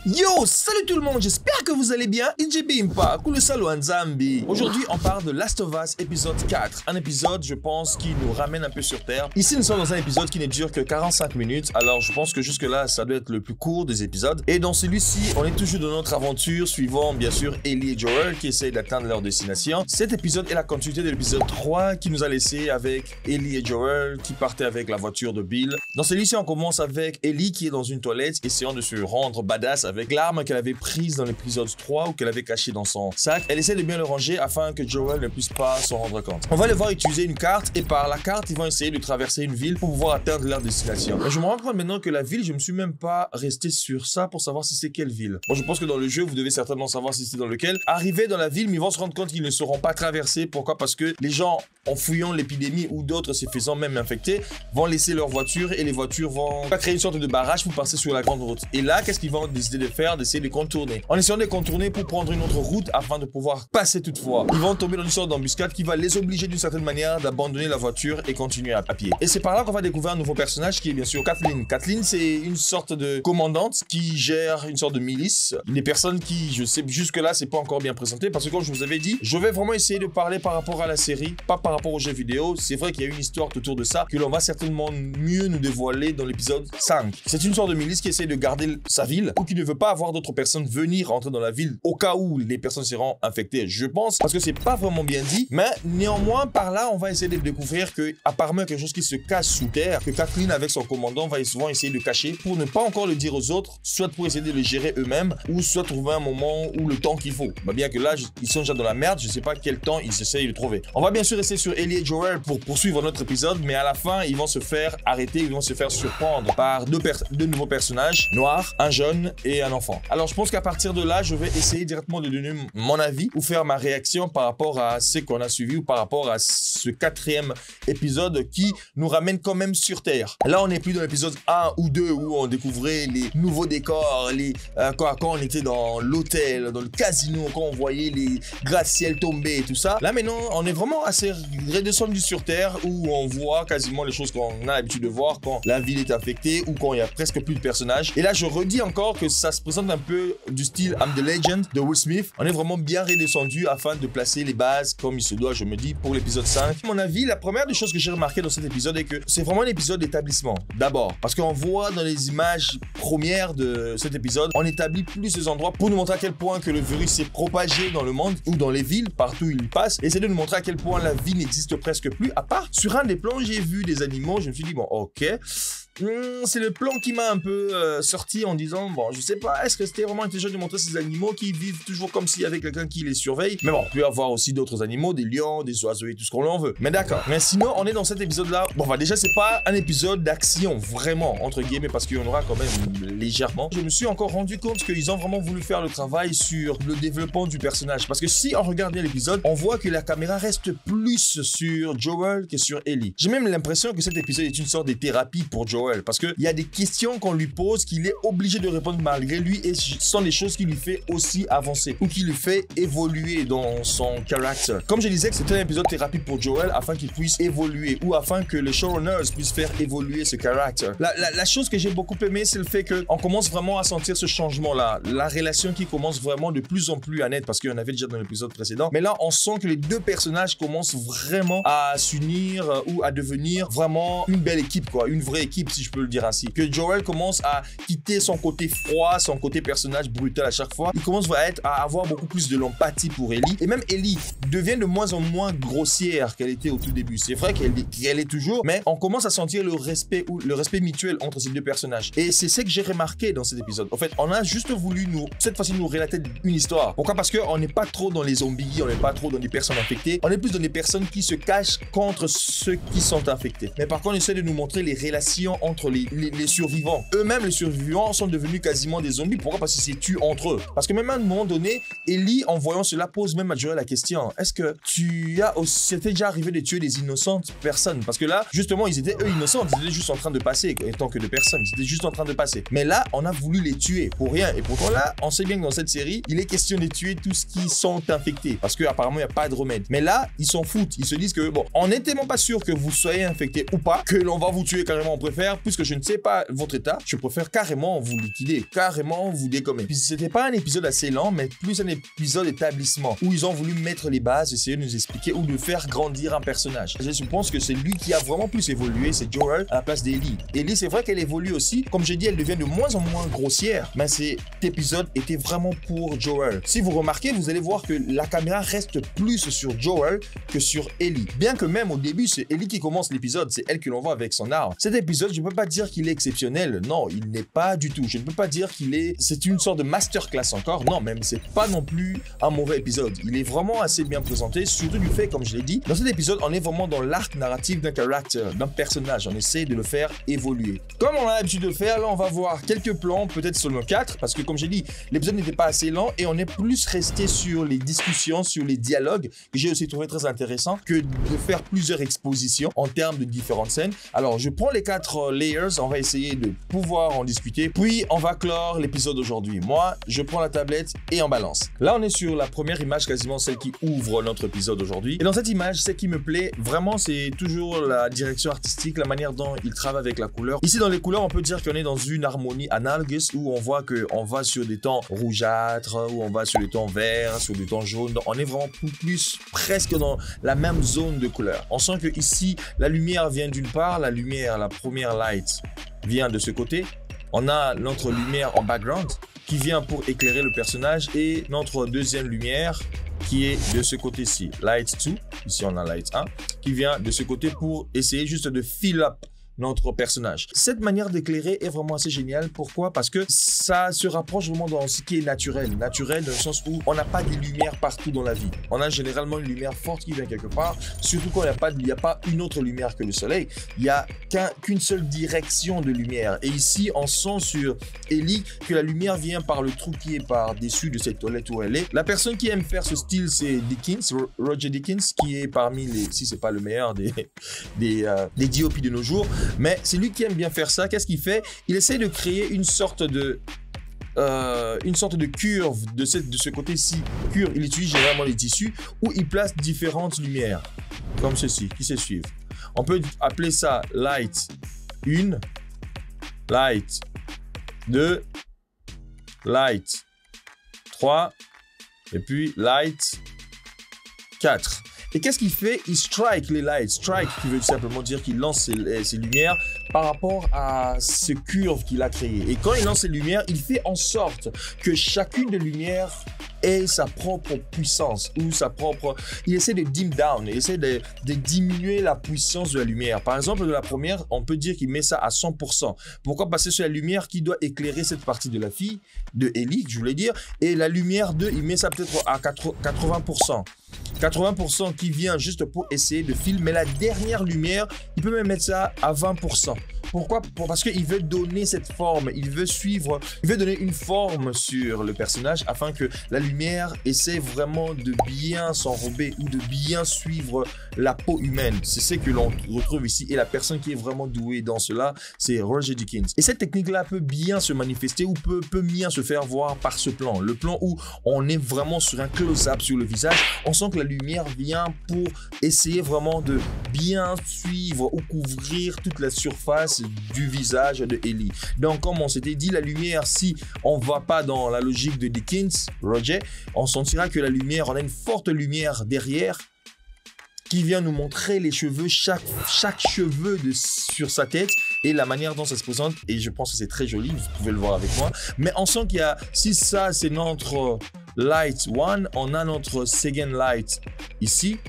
Yo, salut tout le monde, j'espère que vous allez bien. Ijibimpa, Kulusalo Nzambi. Aujourd'hui, on parle de Last of Us épisode 4. Un épisode, je pense, qui nous ramène un peu sur Terre. Ici, nous sommes dans un épisode qui ne dure que 45 minutes. Alors, je pense que jusque-là, ça doit être le plus court des épisodes. Et dans celui-ci, on est toujours dans notre aventure, suivant, bien sûr, Ellie et Joel qui essayent d'atteindre leur destination. Cet épisode est la continuité de l'épisode 3 qui nous a laissé avec Ellie et Joel qui partaient avec la voiture de Bill. Dans celui-ci, on commence avec Ellie qui est dans une toilette, essayant de se rendre badass avec l'arme qu'elle avait prise dans l'épisode 3 ou qu'elle avait cachée dans son sac. Elle essaie de bien le ranger afin que Joel ne puisse pas s'en rendre compte. On va les voir utiliser une carte et par la carte, ils vont essayer de traverser une ville pour pouvoir atteindre leur destination. Mais je me rends compte maintenant que la ville, je me suis même pas resté sur ça pour savoir si c'est quelle ville. Bon, je pense que dans le jeu, vous devez certainement savoir si c'est dans lequel. Arriver dans la ville, mais ils vont se rendre compte qu'ils ne seront pas traversés. Pourquoi? Parce que les gens, en fuyant l'épidémie ou d'autres se faisant même infectés, vont laisser leur voiture et les voitures vont créer une sorte de barrage pour passer sur la grande route. Et là, qu'est-ce qu'ils vont décider de faire? D'essayer de contourner. En essayant de contourner pour prendre une autre route afin de pouvoir passer toutefois. Ils vont tomber dans une sorte d'embuscade qui va les obliger d'une certaine manière d'abandonner la voiture et continuer à pied. Et c'est par là qu'on va découvrir un nouveau personnage qui est bien sûr Kathleen. Kathleen, c'est une sorte de commandante qui gère une sorte de milice. Des personnes qui, je sais, jusque-là, c'est pas encore bien présenté parce que comme je vous avais dit, je vais vraiment essayer de parler par rapport à la série, pas par rapport aux jeux vidéo. C'est vrai qu'il y a une histoire autour de ça que l'on va certainement mieux nous dévoiler dans l'épisode 5. C'est une sorte de milice qui essaie de garder sa ville ou qui ne veut pas avoir d'autres personnes venir entrer dans la ville au cas où les personnes seront infectées, je pense, parce que c'est pas vraiment bien dit, mais néanmoins par là on va essayer de découvrir que apparemment quelque chose qui se cache sous terre, que Kathleen avec son commandant va souvent essayer de cacher pour ne pas encore le dire aux autres, soit pour essayer de le gérer eux-mêmes ou soit trouver un moment ou le temps qu'il faut. Bah, bien que là ils sont déjà dans la merde, je sais pas quel temps ils essayent de trouver. On va bien sûr rester sur Ellie et Joel pour poursuivre notre épisode, mais à la fin ils vont se faire arrêter, ils vont se faire surprendre par deux nouveaux personnages noirs, un jeune et un enfant. Alors je pense qu'à partir de là, je vais essayer directement de donner mon avis ou faire ma réaction par rapport à ce qu'on a suivi ou par rapport à ce 4e épisode qui nous ramène quand même sur Terre. Là, on n'est plus dans l'épisode 1 ou 2 où on découvrait les nouveaux décors, quand on était dans l'hôtel, dans le casino, quand on voyait les gratte-ciel tomber et tout ça. Là, maintenant, on est vraiment assez redescendu sur Terre où on voit quasiment les choses qu'on a l'habitude de voir quand la ville est infectée ou quand il y a presque plus de personnages. Et là, je redis encore que ça se présente un peu du style I'm the Legend de Will Smith. On est vraiment bien redescendu afin de placer les bases comme il se doit, je me dis, pour l'épisode 5. À mon avis, la première des choses que j'ai remarqué dans cet épisode est que c'est vraiment un épisode d'établissement. D'abord, parce qu'on voit dans les images premières de cet épisode, on établit plusieurs endroits pour nous montrer à quel point que le virus s'est propagé dans le monde ou dans les villes, partout où il passe, et c'est de nous montrer à quel point la vie n'existe presque plus, à part sur un des plans, j'ai vu des animaux, je me suis dit, bon, ok, c'est le plan qui m'a un peu sorti en disant, bon, je sais pas, est-ce que c'était vraiment intelligent de montrer ces animaux qui vivent toujours comme s'il y avait quelqu'un qui les surveille? Mais bon, on peut avoir aussi d'autres animaux, des lions, des oiseaux et tout ce qu'on en veut. Mais d'accord. Mais sinon, on est dans cet épisode-là. Bon, bah déjà, c'est pas un épisode d'action, vraiment, entre guillemets, parce qu'il y en aura quand même légèrement. Je me suis encore rendu compte qu'ils ont vraiment voulu faire le travail sur le développement du personnage. Parce que si on regarde bien l'épisode, on voit que la caméra reste plus sur Joel que sur Ellie. J'ai même l'impression que cet épisode est une sorte de thérapie pour Joel. Parce qu'il y a des questions qu'on lui pose qu'il est obligé de répondre malgré lui et ce sont des choses qui lui fait aussi avancer ou qui lui fait évoluer dans son caractère. Comme je disais que c'était un épisode thérapie pour Joel afin qu'il puisse évoluer ou afin que les showrunners puissent faire évoluer ce caractère. La chose que j'ai beaucoup aimé, c'est le fait qu'on commence vraiment à sentir ce changement-là. La relation qui commence vraiment de plus en plus à naître parce qu'il y en avait déjà dans l'épisode précédent. Mais là, on sent que les deux personnages commencent vraiment à s'unir ou à devenir vraiment une belle équipe, quoi. Une vraie équipe, si je peux le dire ainsi. Que Joel commence à quitter son côté froid, son côté personnage brutal à chaque fois. Il commence à avoir beaucoup plus de l'empathie pour Ellie. Et même Ellie devient de moins en moins grossière qu'elle était au tout début. C'est vrai qu'elle est toujours, mais on commence à sentir le respect mutuel entre ces deux personnages. Et c'est ce que j'ai remarqué dans cet épisode. En fait, on a juste voulu cette fois-ci nous relater une histoire. Pourquoi? Parce qu'on n'est pas trop dans les zombies, on n'est pas trop dans des personnes infectées. On est plus dans des personnes qui se cachent contre ceux qui sont infectés. Mais par contre, on essaie de nous montrer les relations entre les survivants. Eux-mêmes, les survivants sont devenus quasiment des zombies. Pourquoi? Parce qu'ils se tuent entre eux. Parce que même à un moment donné, Ellie, en voyant cela, pose même à Joel la question. Est-ce que c'était déjà arrivé de tuer des innocentes personnes? Parce que là, justement, ils étaient eux innocents. Ils étaient juste en train de passer, étant que de personnes. Ils étaient juste en train de passer. Mais là, on a voulu les tuer pour rien. Et pourtant là, on sait bien que dans cette série, il est question de tuer tous ceux qui sont infectés. Parce qu'apparemment, il n'y a pas de remède. Mais là, ils s'en foutent. Ils se disent que, bon, on n'est tellement pas sûr que vous soyez infecté ou pas, que l'on va vous tuer carrément. On préfère préfère, puisque je ne sais pas votre état, je préfère carrément vous liquider, carrément vous dégommer. Puis c'était pas un épisode assez lent, mais plus un épisode établissement, où ils ont voulu mettre les bases, essayer de nous expliquer ou de faire grandir un personnage. Je pense que c'est lui qui a vraiment plus évolué, c'est Joel à la place d'Ellie. Ellie, c'est vrai qu'elle évolue aussi. Comme j'ai dit, elle devient de moins en moins grossière, mais cet épisode était vraiment pour Joel. Si vous remarquez, vous allez voir que la caméra reste plus sur Joel que sur Ellie. Bien que même au début, c'est Ellie qui commence l'épisode, c'est elle que l'on voit avec son arme. Cet épisode, je ne peux pas dire qu'il est exceptionnel. Non, il n'est pas du tout. Je ne peux pas dire qu'il est... C'est une sorte de masterclass encore. Non, même c'est pas non plus un mauvais épisode. Il est vraiment assez bien présenté, surtout du fait, comme je l'ai dit, dans cet épisode, on est vraiment dans l'arc narratif d'un caractère, d'un personnage. On essaie de le faire évoluer. Comme on a l'habitude de le faire, là, on va voir quelques plans, peut-être seulement 4, parce que comme j'ai dit, l'épisode n'était pas assez lent et on est plus resté sur les discussions, sur les dialogues, que j'ai aussi trouvé très intéressant, que de faire plusieurs expositions en termes de différentes scènes. Alors, je prends les 4 layers, on va essayer de pouvoir en discuter, puis on va clore l'épisode aujourd'hui. Moi, je prends la tablette et on balance. Là, on est sur la première image, quasiment celle qui ouvre notre épisode aujourd'hui. Et dans cette image, ce qui me plaît vraiment, c'est toujours la direction artistique, la manière dont il travaille avec la couleur. Ici, dans les couleurs, on peut dire qu'on est dans une harmonie analogous où on voit qu'on va sur des tons rougeâtres, où on va sur des tons verts, sur des tons jaunes. Donc, on est vraiment plus presque dans la même zone de couleur. On sent que ici, la lumière vient d'une part, la lumière, la première light vient de ce côté. On a notre lumière en background qui vient pour éclairer le personnage et notre deuxième lumière qui est de ce côté-ci, light 2, ici on a light 1, qui vient de ce côté pour essayer juste de fill up notre personnage. Cette manière d'éclairer est vraiment assez géniale. Pourquoi? Parce que ça se rapproche vraiment dans ce qui est naturel. Naturel dans le sens où on n'a pas des lumières partout dans la vie. On a généralement une lumière forte qui vient quelque part, surtout quand il n'y a pas une autre lumière que le soleil. Il n'y a qu'une seule direction de lumière. Et ici, on sent sur Ellie que la lumière vient par le trou qui est par-dessus de cette toilette où elle est. La personne qui aime faire ce style, c'est Dickens, Roger Dickens, qui est parmi les, si c'est pas le meilleur des DOP de nos jours. Mais c'est lui qui aime bien faire ça. Qu'est-ce qu'il fait? Il essaie de créer une sorte de curve de ce côté-ci. Curve, il utilise généralement les tissus où il place différentes lumières, comme ceci, qui se suivent. On peut appeler ça light 1, light 2, light 3, et puis light 4. Et qu'est-ce qu'il fait? Il strike les lights. Strike, qui veut simplement dire qu'il lance ses lumières par rapport à ce curve qu'il a créé. Et quand il lance ses lumières, il fait en sorte que chacune des lumières ait sa propre puissance ou sa propre... Il essaie de dim down, il essaie de diminuer la puissance de la lumière. Par exemple, de la première, on peut dire qu'il met ça à 100%. Pourquoi? Parce que c'est la lumière qui doit éclairer cette partie de la fille, de Ellie, je voulais dire. Et la lumière 2, il met ça peut-être à 80%. 80% qui vient juste pour essayer de filmer la dernière lumière. Il peut même mettre ça à 20%. Pourquoi? Parce qu'il veut donner cette forme, il veut donner une forme sur le personnage afin que la lumière essaie vraiment de bien s'enrober ou de bien suivre la peau humaine. C'est ce que l'on retrouve ici et la personne qui est vraiment douée dans cela, c'est Roger Dickens. Et cette technique-là peut bien se manifester ou peut bien se faire voir par ce plan. Le plan où on est vraiment sur un close-up sur le visage, on sent que la lumière vient pour essayer vraiment de bien suivre ou couvrir toute la surface du visage de Ellie. Donc comme on s'était dit, la lumière, si on ne va pas dans la logique de Dickens, Roger, on sentira que la lumière, on a une forte lumière derrière qui vient nous montrer les cheveux, chaque cheveu sur sa tête et la manière dont ça se présente. Et je pense que c'est très joli, vous pouvez le voir avec moi. Mais on sent qu'il y a, si ça c'est notre light 1, on a notre second light ici.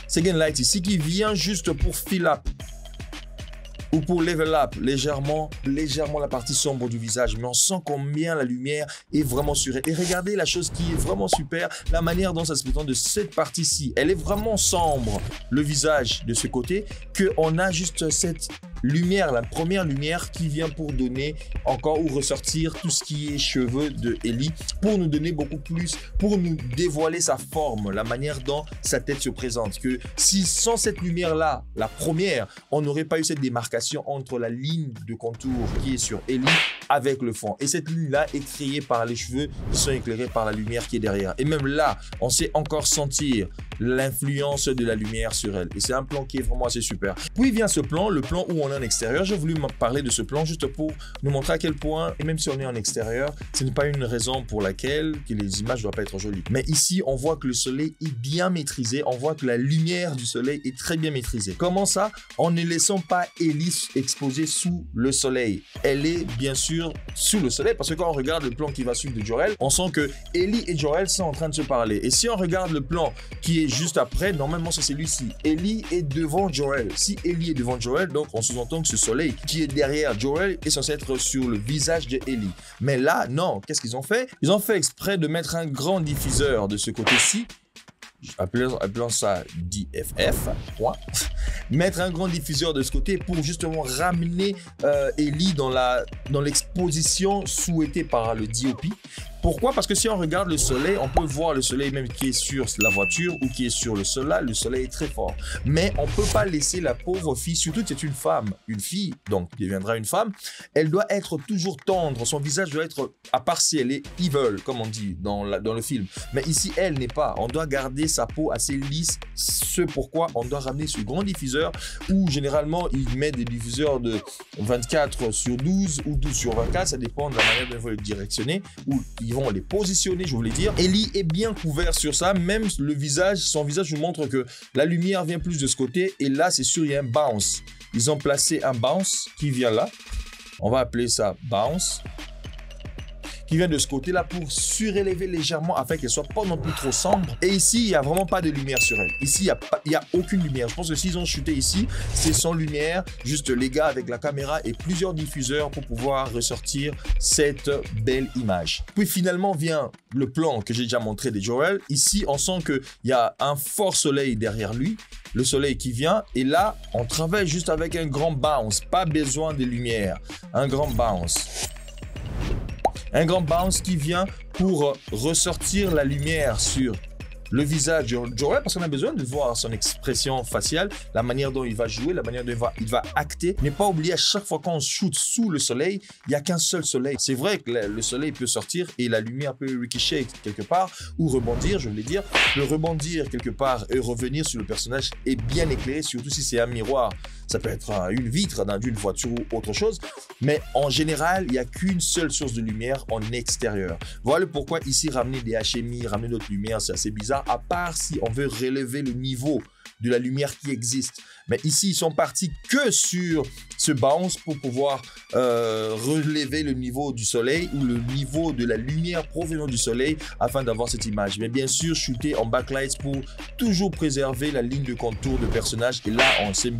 Second light ici qui vient juste pour fill up ou pour level up légèrement la partie sombre du visage, mais on sent combien la lumière est vraiment sur elle. Et regardez la chose qui est vraiment super, la manière dont ça se présente de cette partie-ci. Elle est vraiment sombre, le visage de ce côté, qu'on a juste cette lumière, la première lumière qui vient pour donner encore ou ressortir tout ce qui est cheveux de Ellie, pour nous donner beaucoup plus, pour nous dévoiler sa forme, la manière dont sa tête se présente. Que si sans cette lumière-là, la première, on n'aurait pas eu cette démarcation entre la ligne de contour qui est sur Ellie avec le fond. Et cette ligne-là est créée par les cheveux qui sont éclairés par la lumière qui est derrière. Et même là, on sait encore sentir l'influence de la lumière sur elle. Et c'est un plan qui est vraiment assez super. Puis vient ce plan, le plan où on est en extérieur. J'ai voulu parler de ce plan juste pour nous montrer à quel point, et même si on est en extérieur, ce n'est pas une raison pour laquelle les images ne doivent pas être jolies. Mais ici, on voit que le soleil est bien maîtrisé. On voit que la lumière du soleil est très bien maîtrisée. Comment ça? En ne laissant pas Ellie exposée sous le soleil. Elle est bien sûr sous le soleil parce que quand on regarde le plan qui va suivre de Jor-El, on sent que Ellie et Jor-El sont en train de se parler. Et si on regarde le plan qui est juste après, normalement c'est celui-ci. Ellie est devant Jor-El. Si Ellie est devant Jor-El, donc on sous-entend que ce soleil qui est derrière Jor-El est censé être sur le visage de Ellie. Mais là, non. Qu'est-ce qu'ils ont fait? Ils ont fait exprès de mettre un grand diffuseur de ce côté-ci. Appelons ça DFF, mettre un grand diffuseur de ce côté pour justement ramener Ellie dans l'exposition souhaitée par le DOP. Pourquoi? Parce que si on regarde le soleil, on peut voir le soleil même qui est sur la voiture ou qui est sur le sol là, le soleil est très fort. Mais on ne peut pas laisser la pauvre fille, surtout que c'est une femme, une fille, donc qui deviendra une femme, elle doit être toujours tendre, son visage doit être, à part si elle est evil, comme on dit dans le film. Mais ici, elle n'est pas, on doit garder sa peau assez lisse, ce pourquoi on doit ramener ce grand diffuseur où généralement, il met des diffuseurs de 24/12 ou 12/24, ça dépend de la manière dont il faut le directionner, ou ils vont les positionner, je voulais dire. Ellie est bien couvert sur ça, même le visage, son visage nous montre que la lumière vient plus de ce côté, et là, c'est sûr, il y a un bounce. Ils ont placé un bounce qui vient là. On va appeler ça bounce. Qui vient de ce côté-là pour surélever légèrement afin qu'elle soit pas non plus trop sombre. Et ici, il n'y a vraiment pas de lumière sur elle. Ici, il n'y a aucune lumière. Je pense que s'ils ont shooté ici, c'est sans lumière, juste les gars avec la caméra et plusieurs diffuseurs pour pouvoir ressortir cette belle image. Puis finalement vient le plan que j'ai déjà montré de Jor-El. Ici, on sent qu'il y a un fort soleil derrière lui. Le soleil qui vient. Et là, on travaille juste avec un grand bounce. Pas besoin de lumière. Un grand bounce. Un grand bounce qui vient pour ressortir la lumière sur le visage de Jor-El parce qu'on a besoin de voir son expression faciale, la manière dont il va jouer, la manière dont il va acter. Ne pas oublier à chaque fois qu'on shoot sous le soleil, il n'y a qu'un seul soleil. C'est vrai que le soleil peut sortir et la lumière peut ricocher quelque part ou rebondir, je voulais dire. Le rebondir quelque part et revenir sur le personnage est bien éclairé, surtout si c'est un miroir. Ça peut être une vitre d'une voiture ou autre chose. Mais en général, il n'y a qu'une seule source de lumière en extérieur. Voilà pourquoi ici, ramener des HMI, ramener d'autres lumières, c'est assez bizarre. À part si on veut relever le niveau de la lumière qui existe. Mais ici, ils sont partis que sur ce bounce pour pouvoir relever le niveau du soleil ou le niveau de la lumière provenant du soleil afin d'avoir cette image. Mais bien sûr, shooter en backlight pour toujours préserver la ligne de contour de personnage. Et là, on sait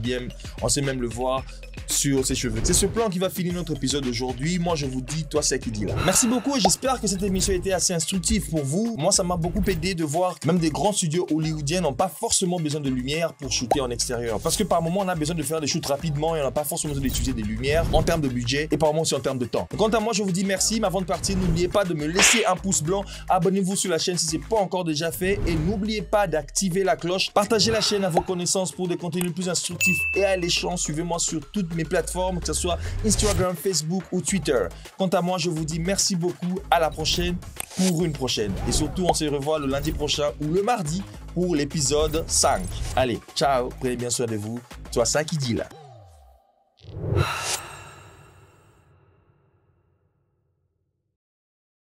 même le voir sur ses cheveux. C'est ce plan qui va finir notre épisode aujourd'hui. Moi, je vous dis, toi, c'est qui dit là. Merci beaucoup et j'espère que cette émission a été assez instructive pour vous. Moi, ça m'a beaucoup aidé de voir que même des grands studios hollywoodiens n'ont pas forcément besoin de lumière pour shooter en extérieur. Parce que par moment, on a besoin de faire des shoots rapidement et on n'a pas forcément besoin d'utiliser des lumières en termes de budget et par moment aussi en termes de temps. Quant à moi, je vous dis merci. Mais avant de partir, n'oubliez pas de me laisser un pouce blanc. Abonnez-vous sur la chaîne si ce n'est pas encore déjà fait. Et n'oubliez pas d'activer la cloche. Partagez la chaîne à vos connaissances pour des contenus plus instructifs et alléchants. Suivez-moi sur toutes mes plateformes, que ce soit Instagram, Facebook ou Twitter. Quant à moi, je vous dis merci beaucoup. À la prochaine pour une prochaine. Et surtout, on se revoit le lundi prochain ou le mardi pour l'épisode 5. Allez, ciao, prenez bien soin de vous. Toi, ça qui dit là.